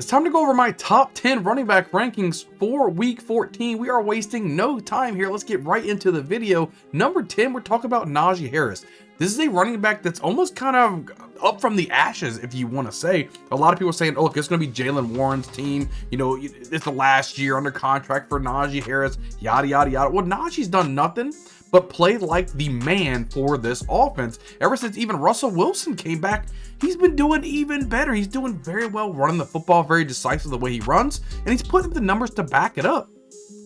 It's time to go over my top 10 running back rankings for week 14. We are wasting no time here. Let's get right into the video. Number 10, we're talking about Najee Harris. This is a running back that's almost kind of up from the ashes, if you want to say. A lot of people are saying, oh, look, it's going to be Jaylen Warren's team. You know, it's the last year under contract for Najee Harris, yada, yada, yada. Well, Najee's done nothing but play like the man for this offense. Ever since even Russell Wilson came back, he's been doing even better. He's doing very well running the football, very decisive the way he runs, and he's putting up the numbers to back it up.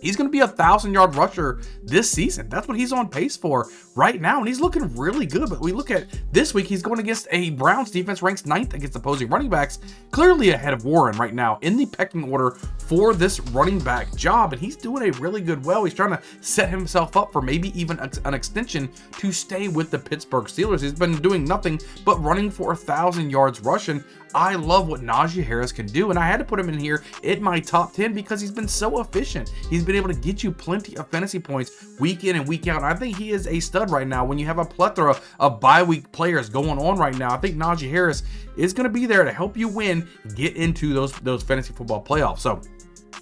He's going to be a 1,000-yard rusher this season. That's what he's on pace for right now, and he's looking really good. But we look at this week, he's going against a Browns defense ranks 9th against opposing running backs, clearly ahead of Warren right now in the pecking order for this running back job, and he's doing a really good well. He's trying to set himself up for maybe even an extension to stay with the Pittsburgh Steelers. He's been doing nothing but running for 1,000 yards rushing. I love what Najee Harris can do, and I had to put him in here in my top 10 because he's been so efficient. He's been able to get you plenty of fantasy points week in and week out. And I think he is a stud right now. When you have a plethora of bye-week players going on right now, I think Najee Harris is going to be there to help you win, get into those fantasy football playoffs. So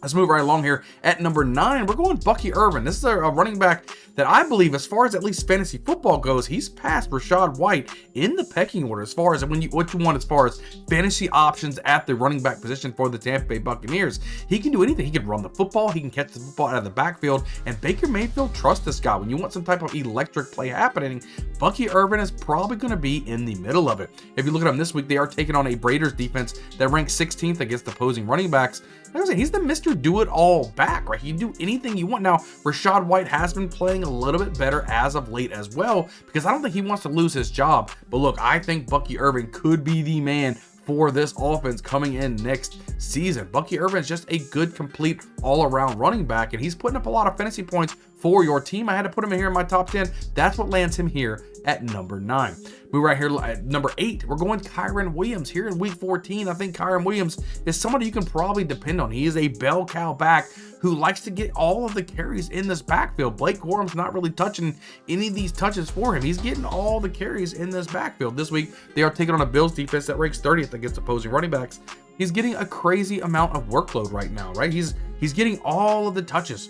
let's move right along here. At number 9, we're going Bucky Irvin. This is a running back that I believe, as far as at least fantasy football goes, he's passed Rachaad White in the pecking order as far as what you want as far as fantasy options at the running back position for the Tampa Bay Buccaneers. He can do anything. He can run the football. He can catch the football out of the backfield. And Baker Mayfield trusts this guy. When you want some type of electric play happening, Bucky Irvin is probably going to be in the middle of it. If you look at him this week, they are taking on a Raiders defense that ranks 16th against opposing running backs. Like I said, he's the Mr. Do-It-All back, right? He can do anything you want. Now, Rachaad White has been playing a little bit better as of late as well, because I don't think he wants to lose his job. But look, I think Bucky Irvin could be the man for this offense coming in next season. Bucky Irvin is just a good, complete, all-around running back, and he's putting up a lot of fantasy points for your team. I had to put him in here in my top 10. That's what lands him here at number 9. Move right here at number 8. We're going Kyren Williams here in week 14. I think Kyren Williams is somebody you can probably depend on. He is a bell cow back who likes to get all of the carries in this backfield. Blake Corum's not really touching any of these touches for him. He's getting all the carries in this backfield. This week, they are taking on a Bills defense that ranks 30th against opposing running backs. He's getting a crazy amount of workload right now, right? He's getting all of the touches.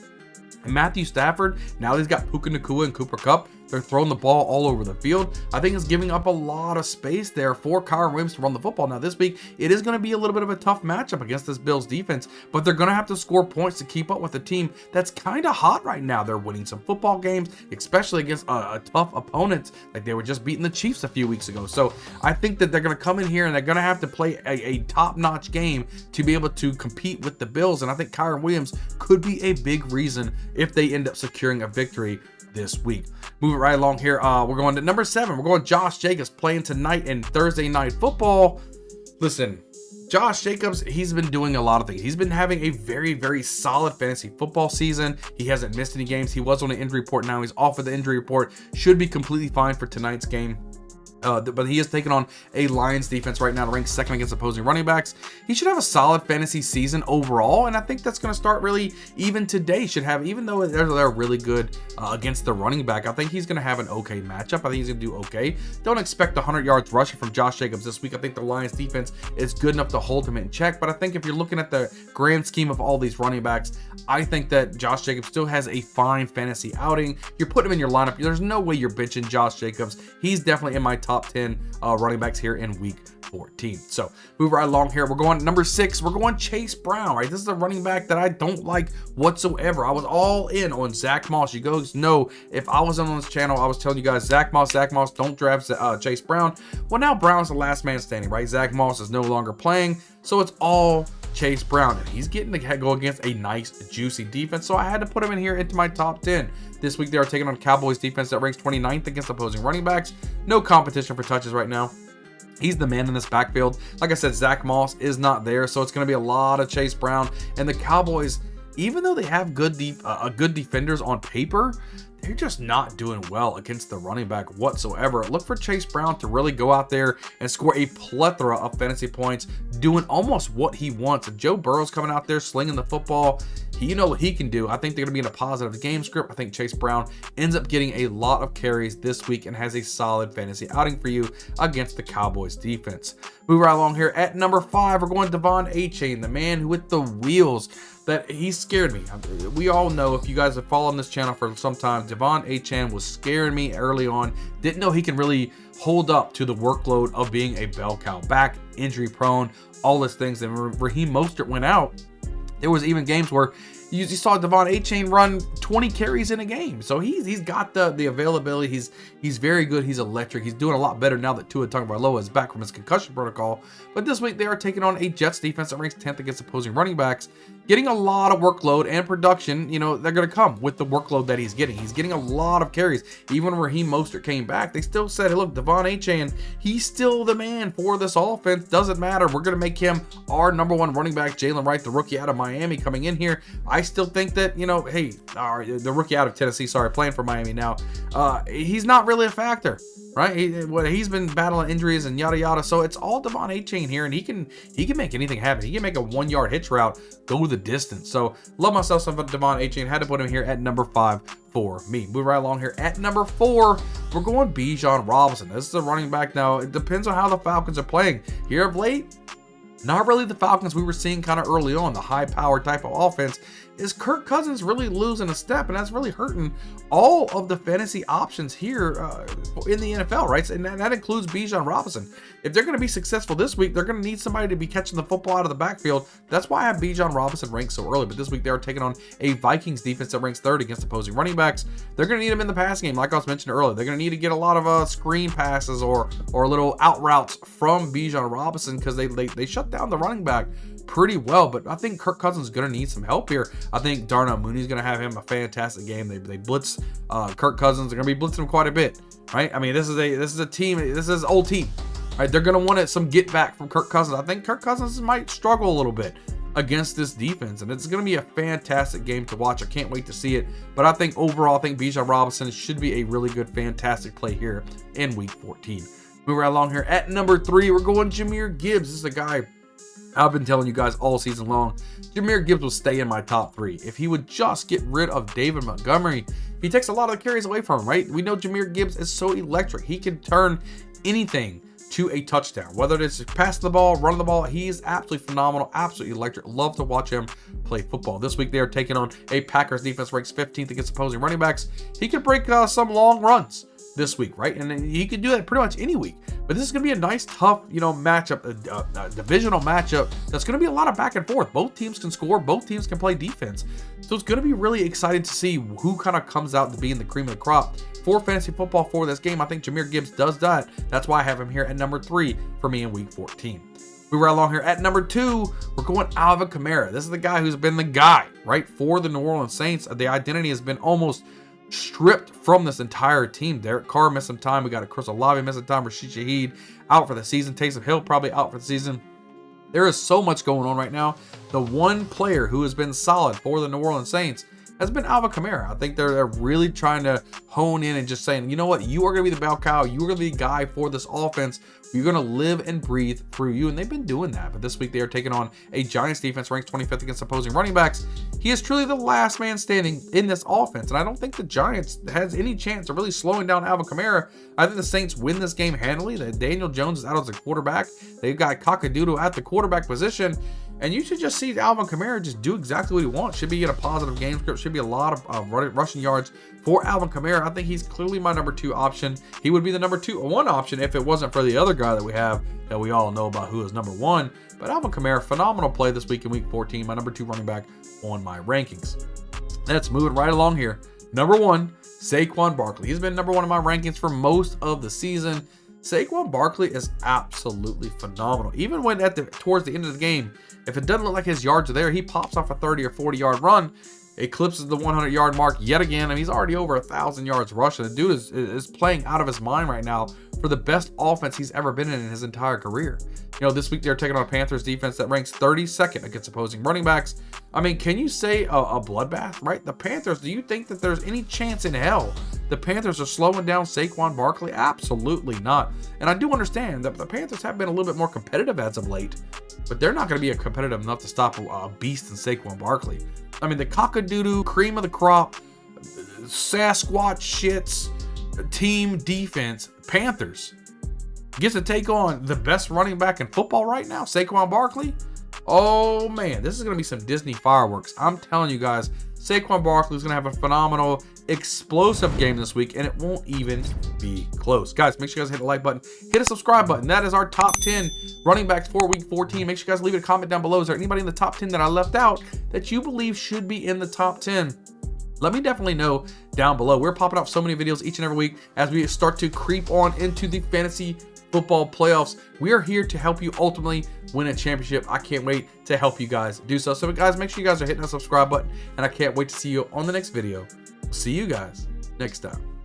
And Matthew Stafford, now he's got Puka Nacua and Cooper Kupp. They're throwing the ball all over the field. I think it's giving up a lot of space there for Kyren Williams to run the football. Now, this week, it is going to be a little bit of a tough matchup against this Bills defense, but they're going to have to score points to keep up with a team that's kind of hot right now. They're winning some football games, especially against a tough opponent. Like they were just beating the Chiefs a few weeks ago. So I think that they're going to come in here and they're going to have to play a top-notch game to be able to compete with the Bills. And I think Kyren Williams could be a big reason if they end up securing a victory this week. Moving right along here, we're going to number 7. We're going Josh Jacobs playing tonight in Thursday Night Football. Listen, Josh Jacobs, he's been doing a lot of things. He's been having a very, very solid fantasy football season. He hasn't missed any games. He was on the injury report. Now he's off of the injury report. Should be completely fine for tonight's game. But he is taking on a Lions defense right now to rank 2nd against opposing running backs. He should have a solid fantasy season overall, and I think that's going to start really even today. Should have, even though they're really good against the running back, I think he's going to have an okay matchup. I think he's going to do okay. Don't expect 100 yards rushing from Josh Jacobs this week. I think the Lions defense is good enough to hold him in check, but I think if you're looking at the grand scheme of all these running backs, I think that Josh Jacobs still has a fine fantasy outing. You're putting him in your lineup. There's no way you're benching Josh Jacobs. He's definitely in my top 10 running backs here in week 14. So move right along here. We're going number 6. We're going Chase Brown, right? This is a running back that I don't like whatsoever. I was all in on Zach Moss. You guys know, if I was on this channel, I was telling you guys, Zach Moss, don't draft Chase Brown. Well, now Brown's the last man standing, right? Zach Moss is no longer playing, so it's all Chase Brown, and he's getting to go against a nice, juicy defense, so I had to put him in here into my top 10. This week, they are taking on Cowboys defense that ranks 29th against opposing running backs. No competition for touches right now. He's the man in this backfield. Like I said, Zach Moss is not there, so it's going to be a lot of Chase Brown. And the Cowboys, even though they have good defenders on paper, they're just not doing well against the running back whatsoever. Look for Chase Brown to really go out there and score a plethora of fantasy points, doing almost what he wants. If Joe Burrow's coming out there slinging the football, You know what he can do. I think they're going to be in a positive game script. I think Chase Brown ends up getting a lot of carries this week and has a solid fantasy outing for you against the Cowboys defense. Move right along here at number 5. We're going Devon Achane, the man with the wheels. That he scared me. We all know, if you guys have followed this channel for some time, Devon Achane was scaring me early on. Didn't know he can really hold up to the workload of being a bell cow back, injury prone, all those things. And when Raheem Mostert went out, there was even games where you saw Devon Achane run 20 carries in a game. So he's got the availability. He's very good. He's electric. He's doing a lot better now that Tua Tagovailoa is back from his concussion protocol. But this week they are taking on a Jets defense that ranks 10th against opposing running backs, getting a lot of workload and production. You know, they're going to come with the workload that he's getting. He's getting a lot of carries. Even when Raheem Mostert came back, they still said, hey, look, Devon Achane, he's still the man for this offense. Doesn't matter. We're going to make him our number 1 running back. Jalen Wright, the rookie out of Miami, coming in here. I still think that, you know, hey, the rookie out of Tennessee, sorry, playing for Miami now, he's not really a factor, right? He's been battling injuries and yada yada. So it's all Devon Achane here, and he can make anything happen. He can make a 1-yard hitch route go the distance. So love myself some Devon Achane. Had to put him here at number 5 for me. Move right along here at number 4. We're going Bijan Robinson. This is a running back. Now it depends on how the Falcons are playing here of late. Not really the Falcons we were seeing kind of early on, the high power type of offense. Is Kirk Cousins really losing a step, and that's really hurting all of the fantasy options here in the NFL, right? And that includes Bijan Robinson. If they're going to be successful this week, they're going to need somebody to be catching the football out of the backfield. That's why I have Bijan Robinson ranked so early. But this week they are taking on a Vikings defense that ranks 3rd against opposing running backs. They're going to need him in the passing game, like I was mentioning earlier. They're going to need to get a lot of screen passes or little out routes from Bijan Robinson, because they shut down the running back pretty well. But I think Kirk Cousins is going to need some help here. I think Darnell Mooney's going to have him a fantastic game. They blitz Kirk Cousins. They're going to be blitzing him quite a bit, right? I mean, this is a team. This is an old team, right? They're going to want some get back from Kirk Cousins. I think Kirk Cousins might struggle a little bit against this defense, and it's going to be a fantastic game to watch. I can't wait to see it. But I think overall, I think Bijan Robinson should be a really good, fantastic play here in Week 14. Move right along here at number 3. We're going Jahmyr Gibbs. This is a guy I've been telling you guys all season long. Jahmyr Gibbs will stay in my top 3. If he would just get rid of David Montgomery, he takes a lot of the carries away from him, right? We know Jahmyr Gibbs is so electric. He can turn anything to a touchdown, whether it's passing the ball, running the ball. He is absolutely phenomenal, absolutely electric. Love to watch him play football. This week they are taking on a Packers defense ranks 15th against opposing running backs. He could break some long runs this week, right? And he could do that pretty much any week. But this is going to be a nice, tough, matchup, a divisional matchup that's going to be a lot of back and forth. Both teams can score. Both teams can play defense. So it's going to be really exciting to see who kind of comes out to be in the cream of the crop for fantasy football for this game. I think Jahmyr Gibbs does that. That's why I have him here at number 3 for me in Week 14. We were along here at number 2. We're going Alvin Kamara. This is the guy who's been the guy, right, for the New Orleans Saints. The identity has been almost stripped from this entire team. Derek Carr missed some time. We got a Chris Olave missing time. Rashid Shaheed out for the season. Taysom Hill probably out for the season. There is so much going on right now. The one player who has been solid for the New Orleans Saints has been Alvin Kamara. I think they're really trying to hone in and just saying, you know what, you are going to be the bell cow. You are going to be the guy for this offense. You're going to live and breathe through you. And they've been doing that. But this week they are taking on a Giants defense ranked 25th against opposing running backs. He is truly the last man standing in this offense. And I don't think the Giants has any chance of really slowing down Alvin Kamara. I think the Saints win this game handily. Daniel Jones is out as a quarterback. They've got Cock-a-doodle at the quarterback position. And you should just see Alvin Kamara just do exactly what he wants. Should be in a positive game script. Should be a lot of rushing yards for Alvin Kamara. I think he's clearly my number 2 option. He would be the number 1 option if it wasn't for the other guy that we have that we all know about who is number 1. But Alvin Kamara, phenomenal play this week in Week 14. My number 2 running back on my rankings. Let's move it right along here. Number 1, Saquon Barkley. He's been number 1 in my rankings for most of the season. Saquon Barkley is absolutely phenomenal. Even when towards the end of the game, if it doesn't look like his yards are there, he pops off a 30 or 40 yard run, eclipses the 100-yard mark yet again, and he's already over 1,000 yards rushing. The dude is playing out of his mind right now for the best offense he's ever been in his entire career. This week they're taking on a Panthers defense that ranks 32nd against opposing running backs. I mean, can you say a bloodbath, right? The Panthers, do you think that there's any chance in hell the Panthers are slowing down Saquon Barkley? Absolutely not. And I do understand that the Panthers have been a little bit more competitive as of late, but they're not going to be competitive enough to stop a beast in Saquon Barkley. I mean, the cock-a-doodle, cream of the crop, Sasquatch shits, team defense, Panthers gets to take on the best running back in football right now, Saquon Barkley. Oh man, this is going to be some Disney fireworks. I'm telling you guys, Saquon Barkley is going to have a phenomenal, explosive game this week, and it won't even be close. Guys, make sure you guys hit the like button, hit a subscribe button. That is our top 10 running backs for week 14. Make sure you guys leave a comment down below. Is there anybody in the top 10 that I left out that you believe should be in the top 10? Let me definitely know down below. We're popping up so many videos each and every week as we start to creep on into the fantasy football playoffs. We are here to help you ultimately win a championship. I can't wait to help you guys do so. So guys, make sure you guys are hitting that subscribe button, and I can't wait to see you on the next video. See you guys next time.